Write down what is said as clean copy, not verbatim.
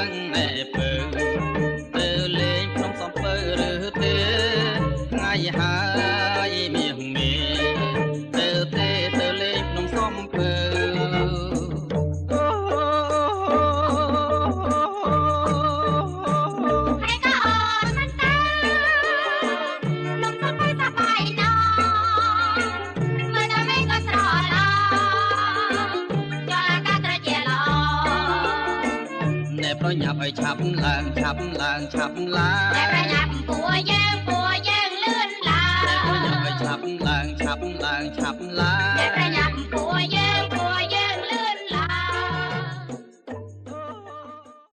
ងแม่ពើទៅលេងក្នុងសំពើឬទេថ្ងៃហើយមាសមេទៅទេទៅលេងក្នុងសំពើប្រញាប់ឲ្យឆាប់ឡើងឆាប់ឡើងឆាប់ឡើងតែប្រញាប់ពួរយើងលឿនឡើងតែប្រញាប់ឲ្យឆាប់ឡើងឆាប់ឡើងឆាប់ឡើងតែប្រញាប់ពួរយើង